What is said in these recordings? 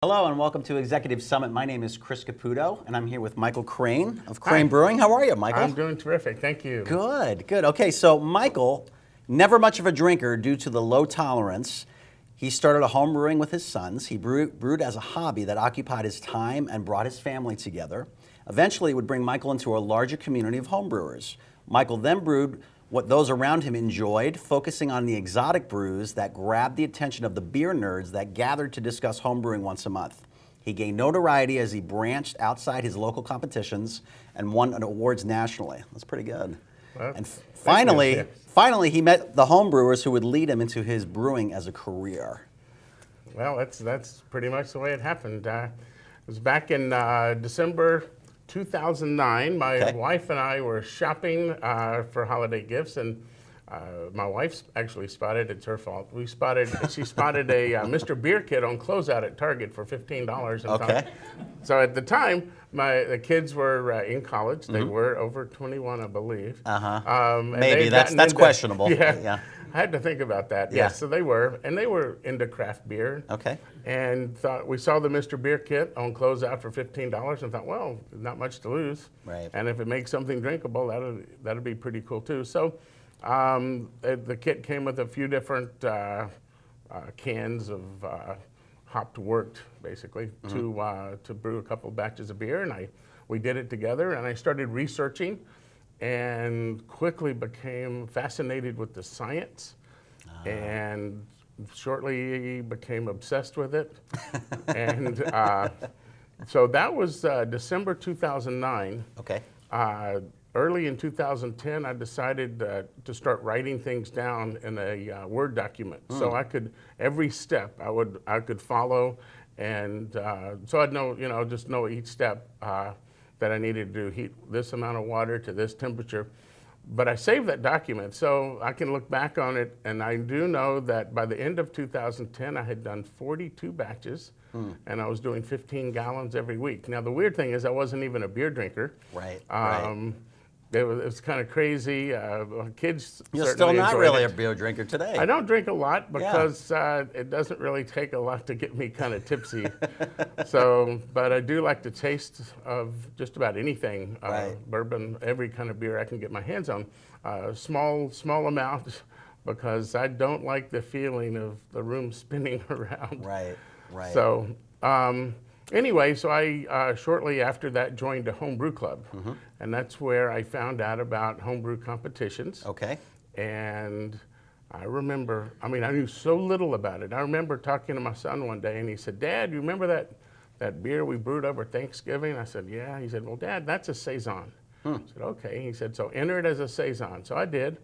Hello and welcome to Executive Summit. My name is Chris Caputo and I'm here with Michael Crane of Crane Brewing. How are you, Michael? I'm doing terrific, thank you. Good, good. Okay, so Michael, never much of a drinker due to the low tolerance. He started a home brewing with his sons. He brewed as a hobby that occupied his time and brought his family together. Eventually, it would bring Michael into a larger community of home brewers. Michael then brewed what those around him enjoyed, focusing on the exotic brews that grabbed the attention of the beer nerds that gathered to discuss homebrewing once a month. He gained notoriety as he branched outside his local competitions and won awards nationally. That's pretty good. Well, and finally, he met the homebrewers who would lead him into his brewing as a career. Well, that's pretty much the way it happened. It was back in December 2009. My wife and I were shopping for holiday gifts, and my wife actually spotted, it's her fault, she spotted a Mr. Beer kit on closeout at Target for $15. Okay. So at the time, the kids were in college. They were over 21, I believe. Maybe, that's questionable. Yeah. I had to think about that. Yeah. Yes, so they were into craft beer. Okay. And we saw the Mr. Beer kit on closeout for $15 and thought, well, not much to lose. Right. And if it makes something drinkable, that'll be pretty cool too. So the kit came with a few different cans of hopped wort, basically, to brew a couple batches of beer. And we did it together, and I started researching and quickly became fascinated with the science and shortly became obsessed with it. And so that was December 2009. Okay. Early in 2010, I decided to start writing things down in a Word document. So I could, every step I could follow, and so I'd know, just know each step that I needed to do, heat this amount of water to this temperature. But I saved that document so I can look back on it, and I do know that by the end of 2010, I had done 42 batches, and I was doing 15 gallons every week. Now, the weird thing is I wasn't even a beer drinker. Right, It was kind of crazy. Kids You're certainly still not enjoyed really it. a beer drinker today. I don't drink a lot because it doesn't really take a lot to get me kind of tipsy. But I do like the taste of just about anything, bourbon, every kind of beer I can get my hands on. Small amount, because I don't like the feeling of the room spinning around. Right. So anyway, so I shortly after that joined a homebrew club, and that's where I found out about homebrew competitions. Okay. And I remember, I knew so little about it. I remember talking to my son one day, and he said, "Dad, you remember that beer we brewed over Thanksgiving?" I said, "Yeah." He said, "Well, Dad, that's a Saison." I said, "Okay." He said, "So enter it as a Saison." So I did,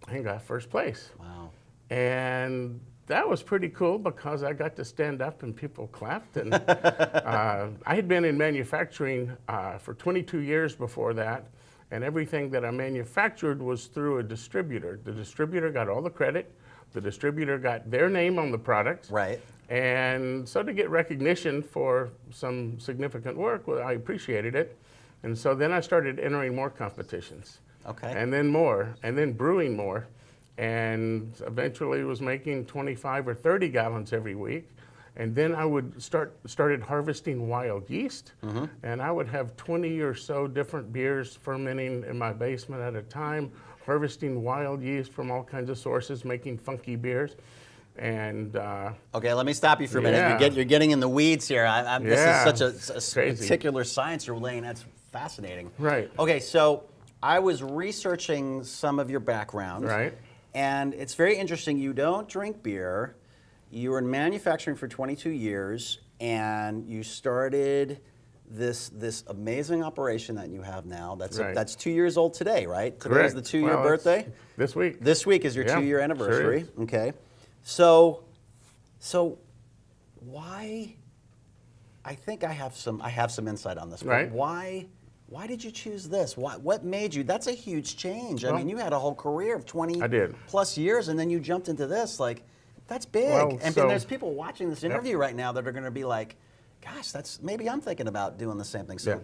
and got first place. Wow. And that was pretty cool because I got to stand up and people clapped. And I had been in manufacturing for 22 years before that, and everything that I manufactured was through a distributor. The distributor got all the credit. The distributor got their name on the product. Right. And so to get recognition for some significant work, well, I appreciated it. And so then I started entering more competitions. Okay. And then more, and then brewing more. And eventually was making 25 or 30 gallons every week. And then I would started harvesting wild yeast, and I would have 20 or so different beers fermenting in my basement at a time, harvesting wild yeast from all kinds of sources, making funky beers. And okay, let me stop you for a minute. You're getting in the weeds here. This is such a particular science you're laying. That's fascinating. Right. Okay, so I was researching some of your background. Right. And it's very interesting. You don't drink beer. You were in manufacturing for 22 years, and you started this amazing operation that you have now. That's 2 years old today, right? Today is the 2-year birthday. This week. This week is your 2-year anniversary. Sure. Okay. So why? I think I have some insight on this. But why did you choose this? What made you? That's a huge change. I mean, you had a whole career of 20 plus years, and then you jumped into this. Like, that's big. Well, and there's people watching this interview right now that are going to be like, gosh, maybe I'm thinking about doing the same thing. So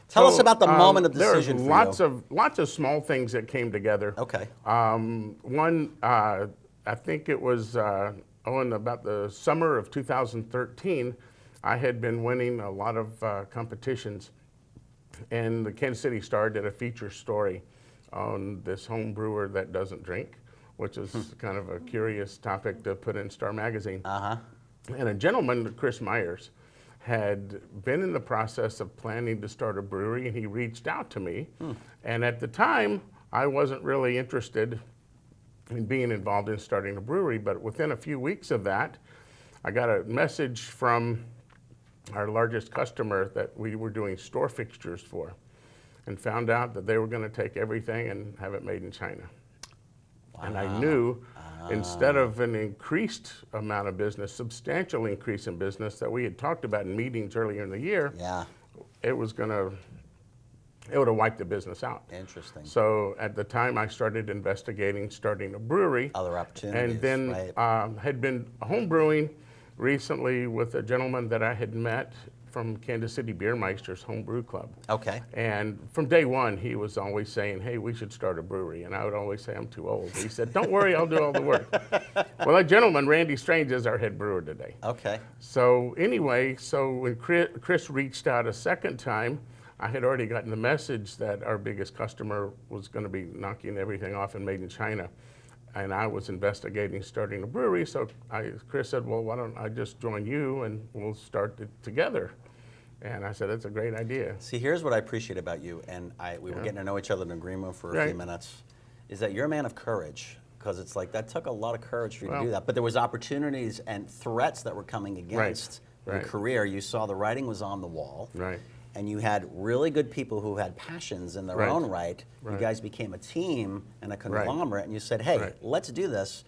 tell us about the moment of decision for you. There lots of small things that came together. Okay. One, I think it was about the summer of 2013. I had been winning a lot of competitions, and the Kansas City Star did a feature story on this home brewer that doesn't drink, which is kind of a curious topic to put in Star Magazine. And a gentleman, Chris Myers, had been in the process of planning to start a brewery, and he reached out to me. And at the time, I wasn't really interested in being involved in starting a brewery, but within a few weeks of that, I got a message from our largest customer that we were doing store fixtures for, and found out that they were going to take everything and have it made in China. And I knew instead of an increased amount of business, substantial increase in business that we had talked about in meetings earlier in the year, it would have wiped the business out. Interesting. So at the time, I started investigating starting a brewery. Other opportunities, and then had been home brewing recently with a gentleman that I had met from Kansas City Beer Meister's Home Brew Club. Okay. And from day one, he was always saying, hey, we should start a brewery. And I would always say, I'm too old. He said, don't worry, I'll do all the work. Well, that gentleman, Randy Strange, is our head brewer today. Okay. So anyway, so when Chris reached out a second time, I had already gotten the message that our biggest customer was going to be knocking everything off and made in China. And I was investigating starting a brewery, so Chris said, well, why don't I just join you and we'll start it together. And I said, that's a great idea. See, here's what I appreciate about you, and we were getting to know each other in a green room for a few minutes, is that you're a man of courage, because it's like that took a lot of courage for you to do that. But there was opportunities and threats that were coming against your career. You saw the writing was on the wall. And you had really good people who had passions in their own right. You guys became a team and a conglomerate, and you said, hey, let's do this.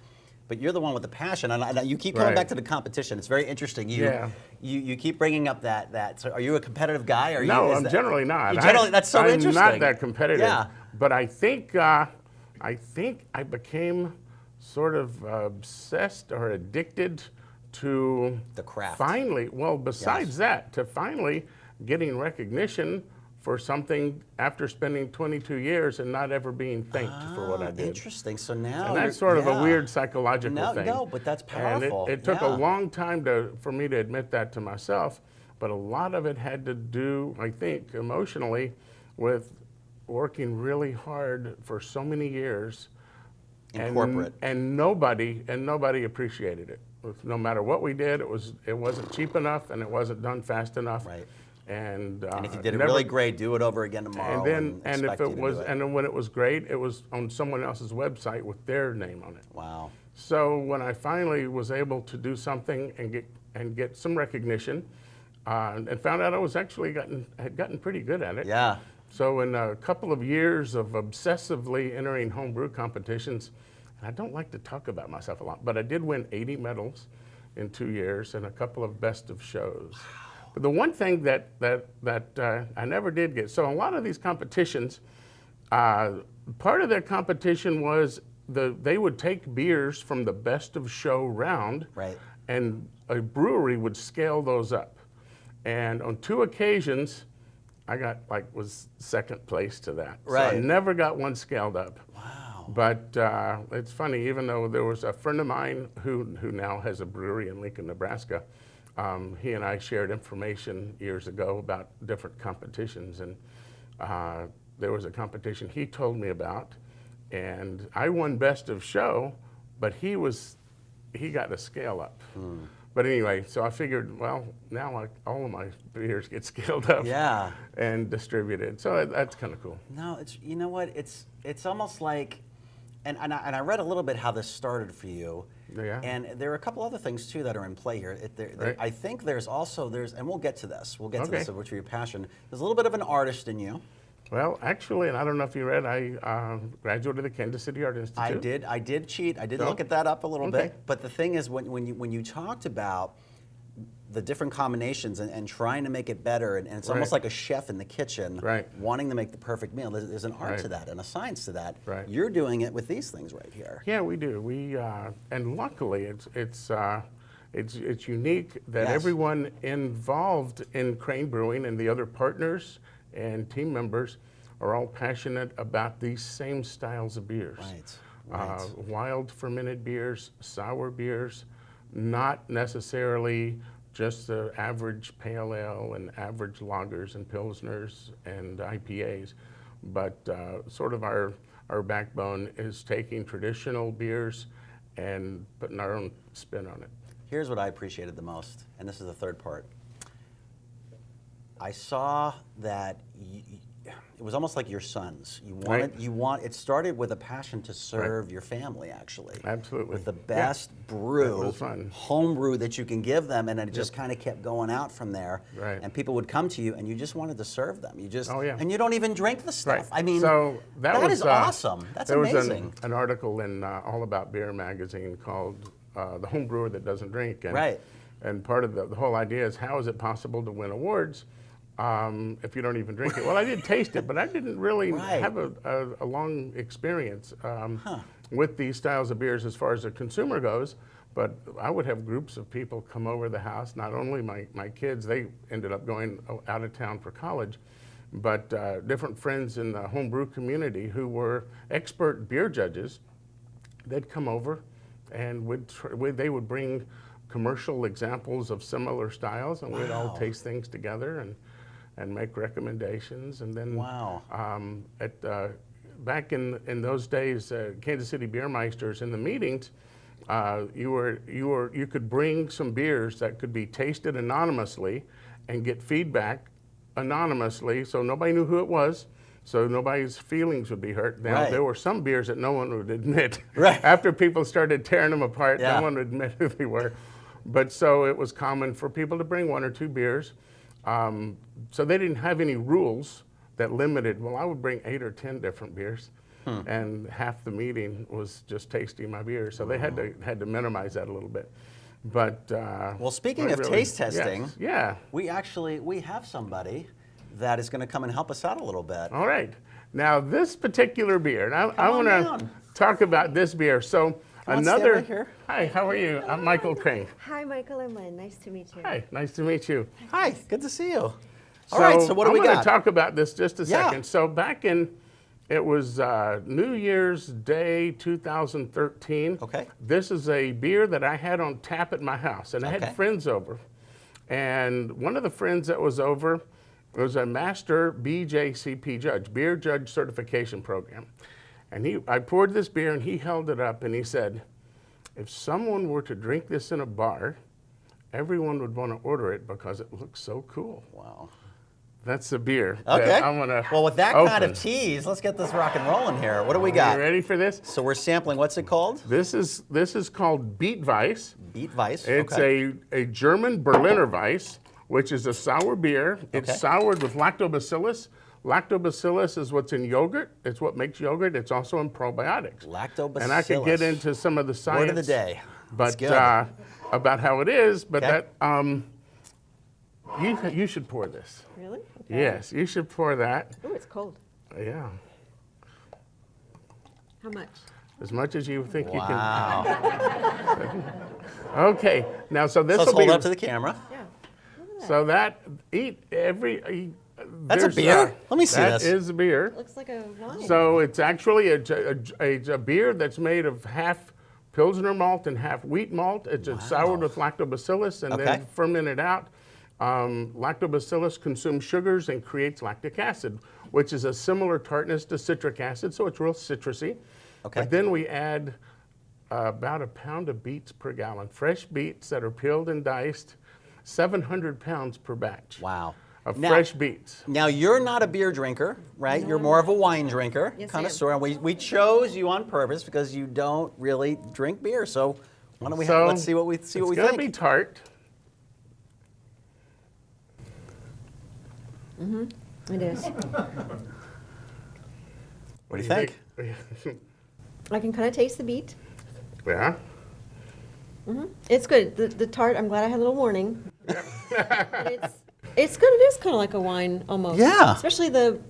But you're the one with the passion, and you keep coming back to the competition. It's very interesting. You keep bringing up that. So are you a competitive guy? Or no, I'm generally not. That's so interesting. I'm not that competitive. But I think I became sort of obsessed or addicted to the craft. Finally, well, besides that, to finally getting recognition for something after spending 22 years and not ever being thanked for what I did. Interesting. So now and that's sort of a weird psychological thing. No, but that's powerful. And it took a long time for me to admit that to myself, but a lot of it had to do, I think, emotionally, with working really hard for so many years in corporate, and nobody appreciated it. No matter what we did, it wasn't cheap enough and it wasn't done fast enough. And if you did it really great, do it over again tomorrow. And then when it was great, it was on someone else's website with their name on it. Wow. So when I finally was able to do something and get some recognition, and found out I was actually had gotten pretty good at it. Yeah. So in a couple of years of obsessively entering homebrew competitions, and I don't like to talk about myself a lot, but I did win 80 medals in 2 years and a couple of best of shows. But the one thing that I never did get, so a lot of these competitions, part of their competition was they would take beers from the best of show round, and a brewery would scale those up. And on 2 occasions, I was second place to that. So I never got one scaled up. Wow. But it's funny, even though there was a friend of mine who now has a brewery in Lincoln, Nebraska, he and I shared information years ago about different competitions, and there was a competition he told me about, and I won best of show, but he got a scale up. But anyway, so I figured, well, now all of my beers get scaled up and distributed, so that's kind of cool. No, you know what, it's almost like, and I read a little bit how this started for you. And there are a couple other things too that are in play here. I think there's also, and we'll get to this, of which are your passion. There's a little bit of an artist in you. Well, actually, and I don't know if you read, I graduated the Kansas City Art Institute. I did cheat. I did look at that up a little bit. But the thing is, when you talked about the different combinations and trying to make it better, and it's almost like a chef in the kitchen wanting to make the perfect meal. There's an art to that and a science to that. You're doing it with these things right here. Yeah, we do. And luckily, it's unique that everyone involved in Crane Brewing and the other partners and team members are all passionate about these same styles of beers. Wild fermented beers, sour beers, not necessarily just the average pale ale and average lagers and pilsners and IPAs. But sort of our backbone is taking traditional beers and putting our own spin on it. Here's what I appreciated the most, and this is the third part. I saw that it was almost like your sons. It started with a passion to serve your family, actually. Absolutely. With the best brew, That was fun. home brew that you can give them, and it just kind of kept going out from there. Right. And people would come to you, and you just wanted to serve them. Oh, yeah. And you don't even drink the stuff. Right. I mean, so that is awesome. That's there amazing. was an article in All About Beer magazine called The Home Brewer That Doesn't Drink. And, Right. And part of the whole idea is, how is it possible to win awards if you don't even drink it? Well, I did taste it, but I didn't really have a long experience with these styles of beers as far as the consumer goes. But I would have groups of people come over the house, not only my kids, they ended up going out of town for college, but different friends in the home brew community who were expert beer judges. They'd come over and they would bring commercial examples of similar styles, and we'd all taste things together and make recommendations. And then back in those days, Kansas City Beer Meisters, in the meetings, you could bring some beers that could be tasted anonymously and get feedback anonymously, so nobody knew who it was, so nobody's feelings would be hurt. Now, there were some beers that no one would admit. Right. After people started tearing them apart, no one would admit who they were. But so it was common for people to bring 1 or 2 beers. So they didn't have any rules that limited, well, I would bring 8 or 10 different beers. And half the meeting was just tasting my beer. So they had to minimize that a little bit. But well, speaking of taste testing, yes, we have somebody that is going to come and help us out a little bit. All right. Now this particular beer, and I want to talk about this beer. So another. Right here. Hi, how are you? I'm Michael Crane. Hi, Michael and Lynn. Nice to meet you. Hi, nice to meet you. Hi, good to see you. All right, so what do we got? I'm going to talk about this just a second. So back it was New Year's Day 2013. Okay. This is a beer that I had on tap at my house, and I had friends over. And one of the friends that was over was a master BJCP judge, Beer Judge Certification Program. And I poured this beer, and he held it up, and he said, if someone were to drink this in a bar, everyone would want to order it because it looks so cool. Wow. That's the beer. Okay. That I'm gonna well, with that open. kind of tease, let's get this rock and rolling here. What do we got? You ready for this? So we're sampling. What's it called? This is called Beet Weiss. Beet Weiss. It's a German Berliner Weiss, which is a sour beer. It's soured with lactobacillus. Lactobacillus is what's in yogurt. It's what makes yogurt. It's also in probiotics. Lactobacillus. And I could get into some of the science. Word of the day. But about how it is. But you should pour this. Really? Okay. Yes, you should pour that. Oh, it's cold. Yeah. How much? As much as you think you can. Wow. Okay, now so this Let's will be. hold up to the camera. Yeah. So that That's a beer? Let me see that this. That is a beer. Looks like a wine. So it's actually a beer that's made of half Pilsner malt and half wheat malt. It's soured with lactobacillus and then fermented out. Lactobacillus consumes sugars and creates lactic acid, which is a similar tartness to citric acid, so it's real citrusy. Okay. But then we add about a pound of beets per gallon, fresh beets that are peeled and diced, 700 pounds per batch. Wow. Of fresh beets. Now, you're not a beer drinker, right? You're more of a wine drinker, Yes, connoisseur. And we chose you on purpose because you don't really drink beer. So why don't we let's see what we think. It's going to be tart. Mm-hmm. It is. What do you think? I can kind of taste the beet. Yeah. Mm-hmm. It's good. The tart, I'm glad I had a little warning. It's good. It is kind of like a wine almost. Yeah. Especially what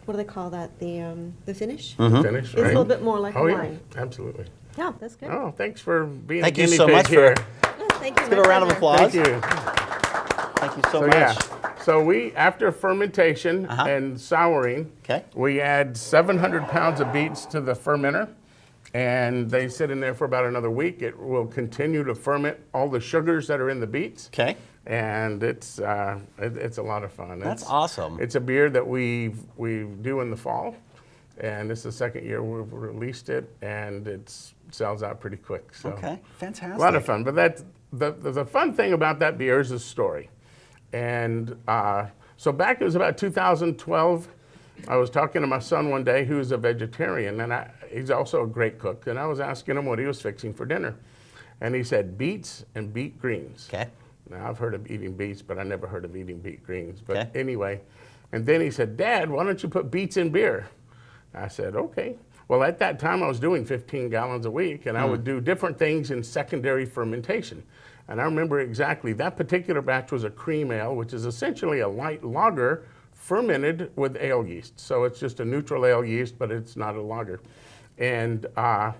do they call that? The finish? Mm-hmm. Finish, It's right? a little bit more like a wine. Yeah, absolutely. Yeah, that's good. Oh, thanks for being Thank a you guinea so pig much here. Oh, thank you. Let's give a round of applause. Thank you. Thank you so So much. yeah, so we, after fermentation and souring, we add 700 pounds of beets to the fermenter, and they sit in there for about another week. It will continue to ferment all the sugars that are in the beets. Okay. and it's a lot of fun. That's awesome. It's a beer that we do in the fall, and it's the second year we've released it, and it sells out pretty quick. So Okay, fantastic. a lot of fun. But the fun thing about that beer is the story. And so back, it was about 2012, I was talking to my son one day who's a vegetarian, and he's also a great cook, and I was asking him what he was fixing for dinner. And he said beets and beet greens. Okay. Now, I've heard of eating beets, but I never heard of eating beet greens. But Okay. anyway, and then he said, Dad, why don't you put beets in beer? I said, okay. Well, at that time, I was doing 15 gallons a week, and I would do different things in secondary fermentation. And I remember exactly, that particular batch was a cream ale, which is essentially a light lager fermented with ale yeast. So it's just a neutral ale yeast, but it's not a lager. And I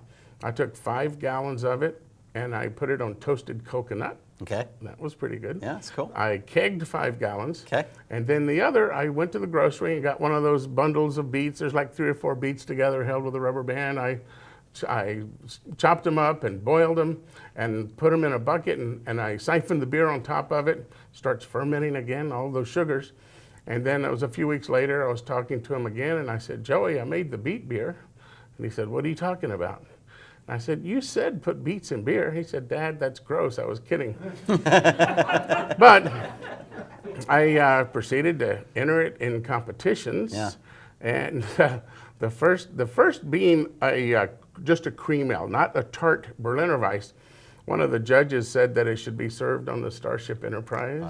took 5 gallons of it, and I put it on toasted coconut. Okay. That was pretty good. Yeah, that's cool. I kegged 5 gallons. Okay. And then the other, I went to the grocery and got one of those bundles of beets. There's like 3 or 4 beets together held with a rubber band. I chopped them up and boiled them and put them in a bucket, and I siphoned the beer on top of it. Starts fermenting again, all those sugars. And then it was a few weeks later, I was talking to him again, and I said, Joey, I made the beet beer. And he said, what are you talking about? I said, you said put beets in beer. He said, Dad, that's gross. I was kidding. But I proceeded to enter it in competitions. Yeah. And the first being just a cream ale, not a tart Berliner Weiss. One of the judges said that it should be served on the Starship Enterprise.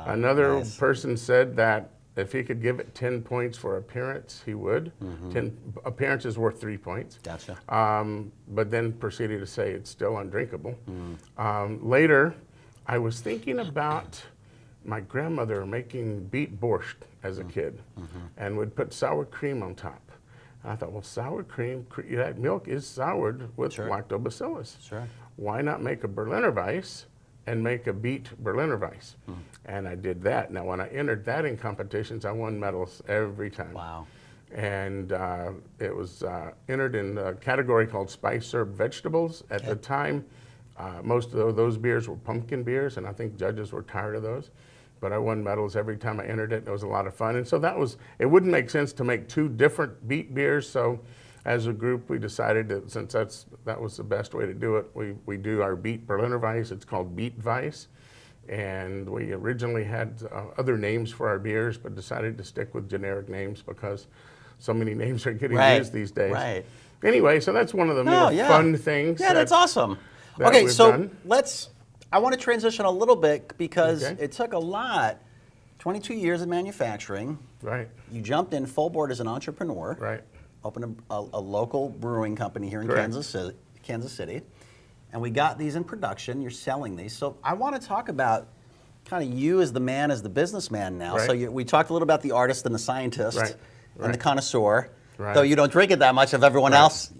Another nice. person said that if he could give it 10 points for appearance, he would. 10 appearance is worth 3 points. Gotcha. But then proceeded to say it's still undrinkable. Later, I was thinking about my grandmother making beet borscht as a kid, and would put sour cream on top. And I thought, well, sour cream, that milk is soured with Sure. lactobacillus. Sure. Why not make a Berliner Weiss and make a beet Berliner Weiss? And I did that. Now, when I entered that in competitions, I won medals every time. Wow. And it was entered in a category called spice served vegetables. At the time, most of those beers were pumpkin beers, and I think judges were tired of those. But I won medals every time I entered it. It was a lot of fun. And so it wouldn't make sense to make 2 different beet beers. So as a group, we decided that since that was the best way to do it, we do our beet Berliner Weiss. It's called Beet Weiss. And we originally had other names for our beers, but decided to stick with generic names because so many names are getting Right. used these days. Right. Anyway, so that's one of the more fun things. Yeah, that's awesome. that Okay, we've so done. I want to transition a little bit because Okay. it took a lot. 22 years in manufacturing. Right, You jumped in full board as an entrepreneur. right. Opened a local brewing company here in Correct. Kansas City. And we got these in production. You're selling these. So I want to talk about kind of you as the man, as the businessman now. Right. So we talked a little about the artist and the scientist Right, and the right. connoisseur. Right. Though you don't drink it that much of everyone Right. else,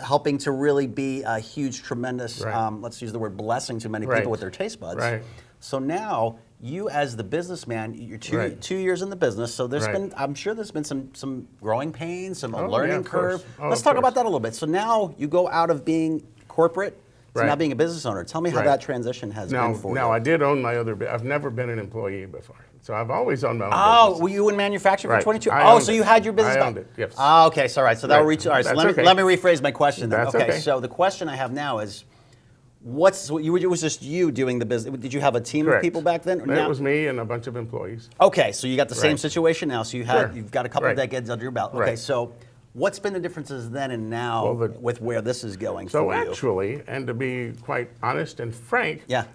helping to really be a huge, tremendous, Right. let's use the word blessing to many Right. people with their taste buds. Right. So now, you as the businessman, you're Right. 2 years in the business, so there's Right. been, I'm sure there's been some growing pains, some Oh, yeah, learning of course. curve. Oh, Let's of talk course. about that a little bit. So now you go out of being corporate to Right. now being a business owner. Tell me how Right. that transition has been for Now you. I did own my other. I've never been an employee before, so I've always owned my own Oh, business. were you in manufacturing for Right. 22? I Oh, owned so it. you had your business I back. owned it, yes. Oh, okay, so all right. So that'll Right. reach. All right, so That's let me okay. let me rephrase my question then. That's Okay, okay. so the question I have now is, it was just you doing the business? Did you have a team Correct. of people back then? It was me and a bunch of employees. Okay, so you got the same Right. situation now. So Sure. you've got a couple Right. decades under your belt. Okay, Right. so what's been the differences then and now Well, with where this is going So for you? actually, and to be quite honest and frank, Yeah.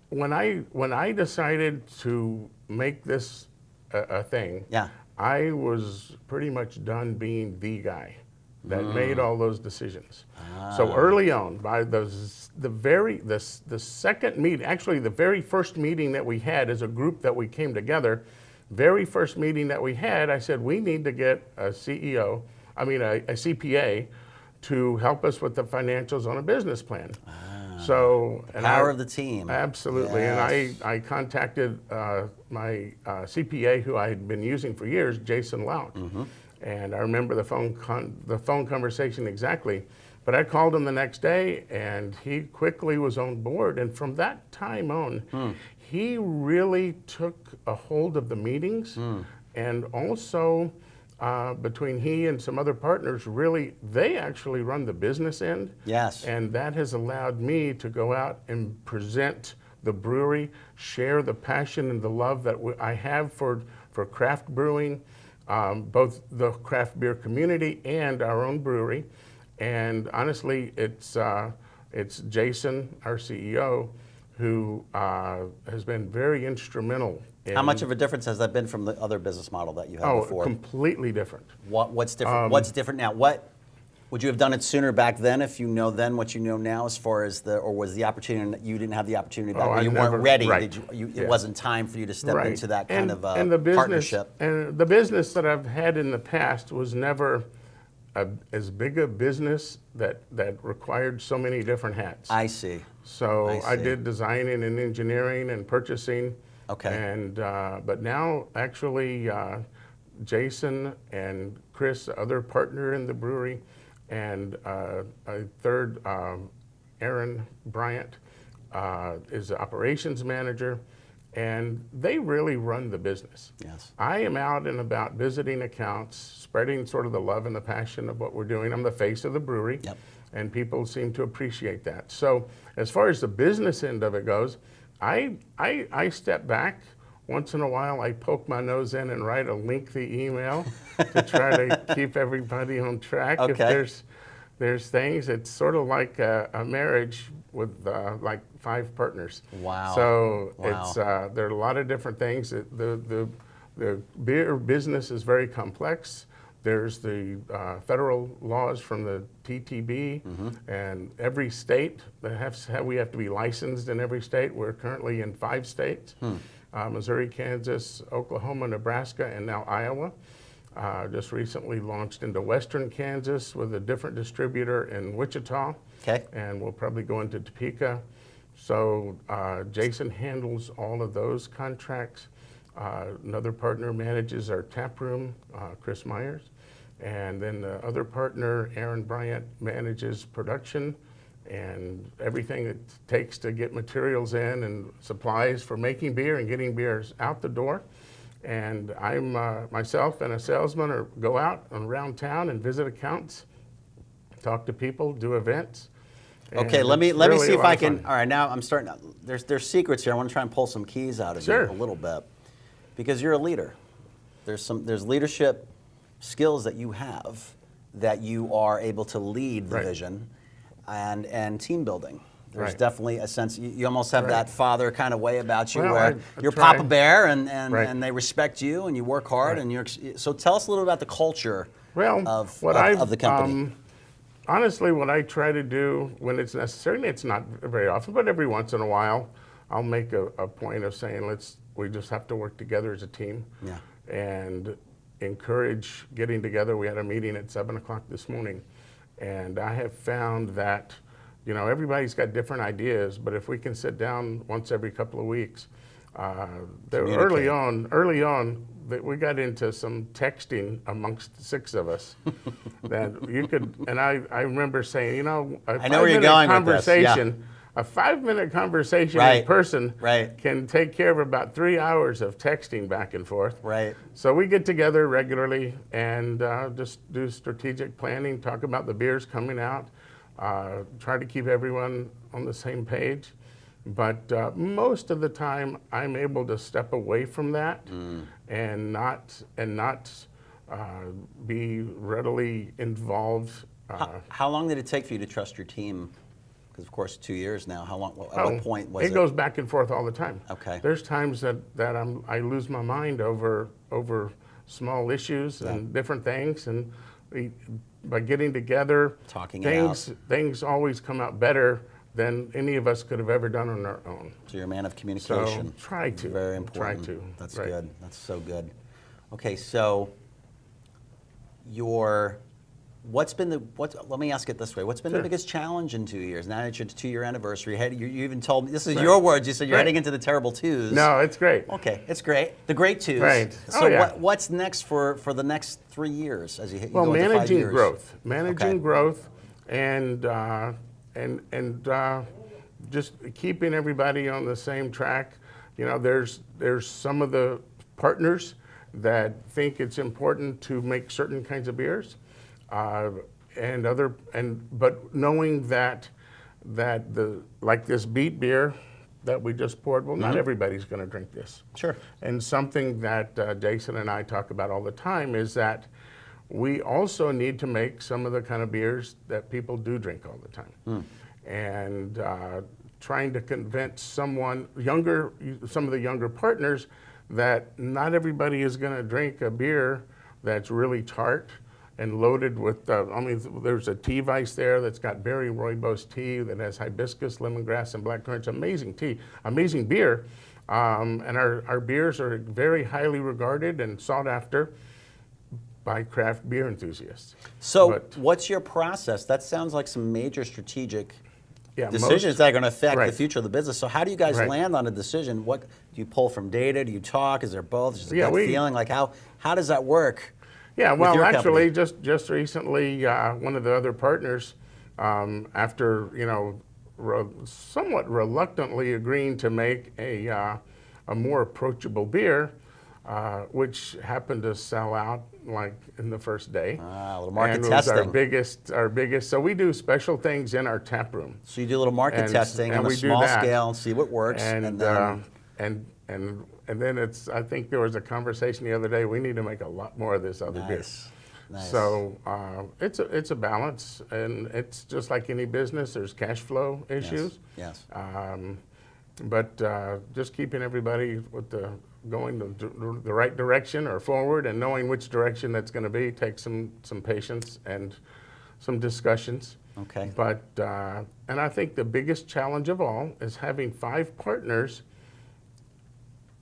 when I decided to make this a thing, Yeah. I was pretty much done being the guy that made all those decisions. So early on, by the second meeting, actually the very first meeting that we had as a group that we came together, very first meeting that we had, I said we need to get a CPA to help us with the financials on a business plan. So Power of the team. Absolutely, Yes. and I contacted my CPA who I had been using for years, Jason Lauk, and I remember the phone conversation exactly. But I called him the next day, and he quickly was on board. And from that time on, he really took a hold of the meetings, and also between he and some other partners, really, they actually run the business end. Yes. And that has allowed me to go out and present the brewery, share the passion and the love that I have for craft brewing, both the craft beer community and our own brewery. And honestly, it's Jason, our CEO, who has been very instrumental. How much of a difference has that been from the other business model that you had before? Completely different. What's different? What's different now? What would you have done it sooner back then if you know then what you know now, as far as or was the opportunity that you didn't have the opportunity back when you weren't ready? Right. It wasn't time for you to step into that kind of partnership. And the business that I've had in the past was never as big a business that required so many different hats. I see. So I did designing and engineering and purchasing. Okay. And but now actually Jason and Chris, the other partner in the brewery, and a third, Aaron Bryant, is the operations manager, and they really run the business. Yes. I am out and about visiting accounts, spreading sort of the love and the passion of what we're doing. I'm the face of the brewery, and people seem to appreciate that. So as far as the business end of it goes, I step back. Once in a while, I poke my nose in and write a lengthy email to try to keep everybody on track. Okay. If there's things, it's sort of like a marriage with like 5 partners. Wow. So Wow. it's there are a lot of different things. The beer business is very complex. There's the federal laws from the TTB, and every state that we have to be licensed in every state. We're currently in 5 states. Missouri, Kansas, Oklahoma, Nebraska, and now Iowa. Just recently launched into Western Kansas with a different distributor in Wichita. Okay. And we'll probably go into Topeka. So Jason handles all of those contracts. Another partner manages our tap room, Chris Myers. And then the other partner, Aaron Bryant, manages production and everything it takes to get materials in and supplies for making beer and getting beers out the door. And I'm myself and a salesman go out around town and visit accounts, talk to people, do events. Okay, let me see if I can. All right, now I'm starting. There's secrets here. I want to try and pull some keys out of you a little bit, because you're a leader. There's leadership skills that you have that you are able to lead the vision and team building. There's definitely a sense, you almost have that father kind of way about you, where you're Papa Bear and they respect you and you work hard. And so tell us a little about the culture of the company. Honestly, what I try to do when it's necessary, it's not very often, but every once in a while, I'll make a point of saying, we just have to work together as a team and encourage getting together. We had a meeting at 7 o'clock this morning, and I have found that everybody's got different ideas, but if we can sit down once every couple of weeks, early on, we got into some texting amongst the 6 of us that you could, and I remember saying, I know where you're going with this. A 5-minute conversation in person can take care of about 3 hours of texting back and forth. Right. So we get together regularly and just do strategic planning, talk about the beers coming out, try to keep everyone on the same page. But most of the time, I'm able to step away from that and not be readily involved. How long did it take for you to trust your team? Because of course, 2 years now. How long? At what point was it? It goes back and forth all the time. Okay. There's times that I lose my mind over small issues and different things, and by getting together, talking things always come out better than any of us could have ever done on our own. So you're a man of communication. So try to. Very important. Try to. That's good. That's so good. Okay, so let me ask it this way. What's been the biggest challenge in 2 years? Now that you're at the 2-year anniversary, you even told me, this is your words, you said you're heading into the terrible 2s. No, it's great. Okay, it's great. The great 2s. Right. So what's next for the next 3 years as you go into 5 years? Managing growth. and just keeping everybody on the same track. You know, there's some of the partners that think it's important to make certain kinds of beers, but knowing that like this beet beer that we just poured, well, not everybody's going to drink this. Sure. And something that Jason and I talk about all the time is that we also need to make some of the kind of beers that people do drink all the time. And trying to convince some of the younger partners that not everybody is going to drink a beer that's really tart and loaded with, there's a tea vice there that's got berry rooibos tea that has hibiscus, lemongrass, and blackcurrant. Amazing tea, amazing beer. And our beers are very highly regarded and sought after by craft beer enthusiasts. So what's your process? That sounds like some major strategic Yeah, decisions that are going to affect the right. future of the business. So how do you guys Right. land on a decision? What do you pull from data? Do you talk? Is there both? Is there Yeah, gut feeling? Like how does that work? Yeah, with well, your actually, company? just recently, one of the other partners, after somewhat reluctantly agreeing to make a more approachable beer, which happened to sell out like in the first day. A little market and was testing. our biggest. So we do special things in our tap room. So you do a little market And- testing and on a we do small that. scale and see what works. And then, and then I think there was a conversation the other day. We need to make a lot more of this other beer. Nice. So it's a balance, and it's just like any business. There's cash flow issues. Yes. But just keeping everybody with going the right direction or forward, and knowing which direction that's going to be takes some patience and some discussions. Okay. But and I think the biggest challenge of all is having 5 partners,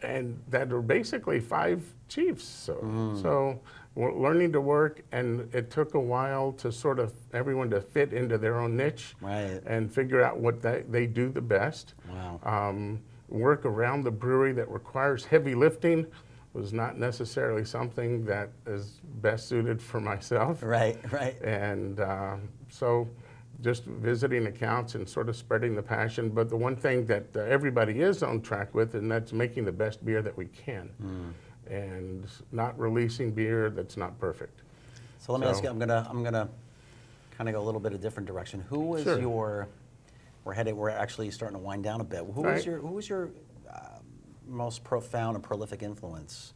and that are basically 5 chiefs. So we're learning to work, and it took a while to sort of everyone to fit into their own niche, Right. and figure out what they do the best. Wow. Work around the brewery that requires heavy lifting was not necessarily something that is best suited for myself. Right. And so just visiting accounts and sort of spreading the passion. But the one thing that everybody is on track with, and that's making the best beer that we can. And not releasing beer that's not perfect. So let me ask you. I'm gonna kind of go a little bit of different direction. Who was Sure. your? We're actually starting to wind down a bit. Who Right. was your most profound and prolific influence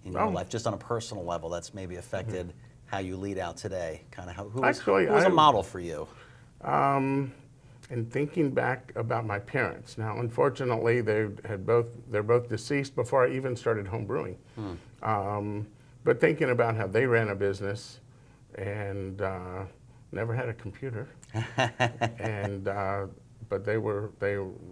in your life, just on a personal level? That's maybe affected how you lead out today. Kind of who was a model for you? And thinking back about my parents. Now, unfortunately, they're both deceased before I even started home brewing. But thinking about how they ran a business and never had a computer, and but they were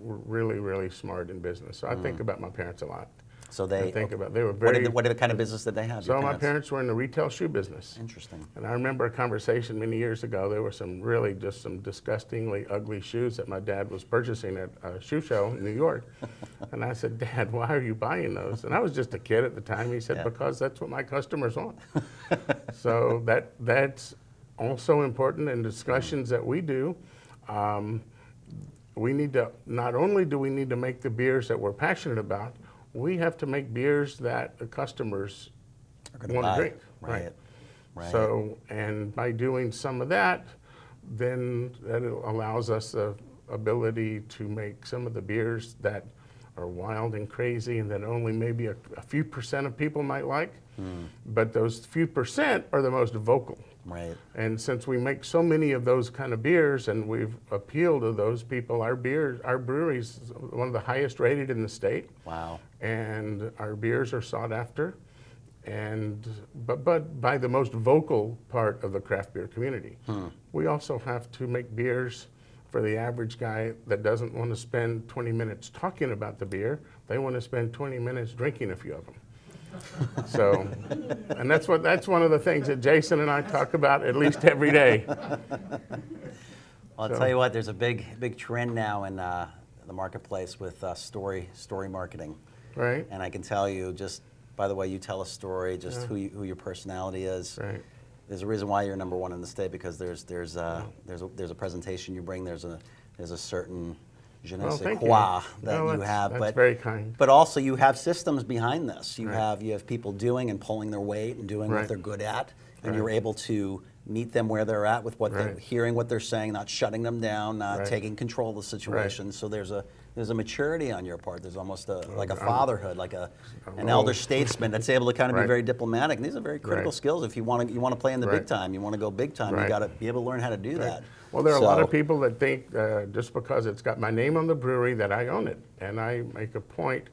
really, really smart in business. So I think about my parents a lot. So I think about they were very. What kind of business did they have? So my parents were in the retail shoe business. Interesting. And I remember a conversation many years ago. There were some disgustingly ugly shoes that my dad was purchasing at a shoe show in New York. And I said, "Dad, why are you buying those?" And I was just a kid at the time. He said, Yeah. "Because that's what my customers want." So that's also important in discussions that we do. We need to, not only do we need to make the beers that we're passionate about, we have to make beers that the customers want to drink. Right. So, and by doing some of that, then that allows us the ability to make some of the beers that are wild and crazy and that only maybe a few percent of people might like. But those few percent are the most vocal. Right. And since we make so many of those kind of beers and we've appealed to those people, our brewery's one of the highest rated in the state. Wow. And our beers are sought after, but by the most vocal part of the craft beer community. We also have to make beers for the average guy that doesn't want to spend 20 minutes talking about the beer. They want to spend 20 minutes drinking a few of them. So, and that's one of the things that Jason and I talk about at least every day. Well, I'll tell you what. There's a big trend now in the marketplace with story marketing. Right. And I can tell you, just by the way you tell a story, just who your personality is. Right. There's a reason why you're number one in the state, because there's a presentation you bring. There's a certain je ne Well, sais thank quoi you. that No, you have. that's But very kind. But also you have systems behind this. You Right. have people doing and pulling their weight and doing what Right. they're good at, and Right. you're able to meet them where they're at with what they're Right. hearing, what they're saying, not shutting them down, not Right. taking control of the situation. So there's a maturity on your part. There's almost like a fatherhood, like an old. elder statesman that's able to kind of be Right. very diplomatic. And these are very critical Right. skills. If you want to play in the big Right. time, you want to go big time, you Right. got to be able to learn how to do that. Well, there are a lot So- of people that think just because it's got my name on the brewery that I own it, and I make a point.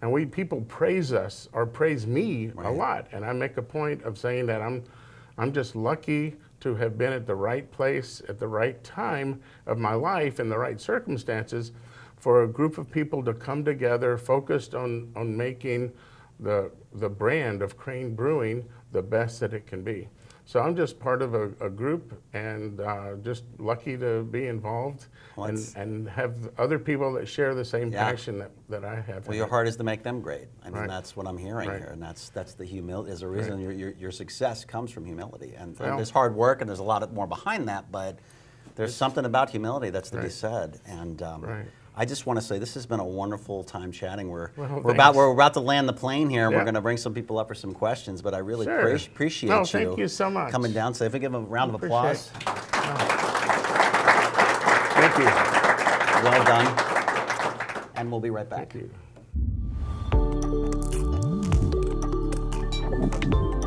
And people praise us or praise me a lot, and I make a point of saying that I'm just lucky to have been at the right place at the right time of my life in the right circumstances for a group of people to come together focused on making the brand of Crane Brewing the best that it can be. So I'm just part of a group, and just lucky to be involved Well, and have other people that share the same Yeah. passion that I have. Well, your heart is to make them great. I mean, Right. that's what I'm hearing Right. here, and that's the humility. There's a reason your success comes from humility, and Well- there's hard work, and there's a lot more behind that. But there's something about humility that's to be Right. said. And Right. I just want to say this has been a wonderful time chatting. We're thanks. about to land the plane here, and we're Yeah. going to bring some people up for some questions. But I really Sure. appreciate No, you. thank you so much. Coming down. So if we give them a round of applause. Thank you. Well done. And we'll be right back. Thank you.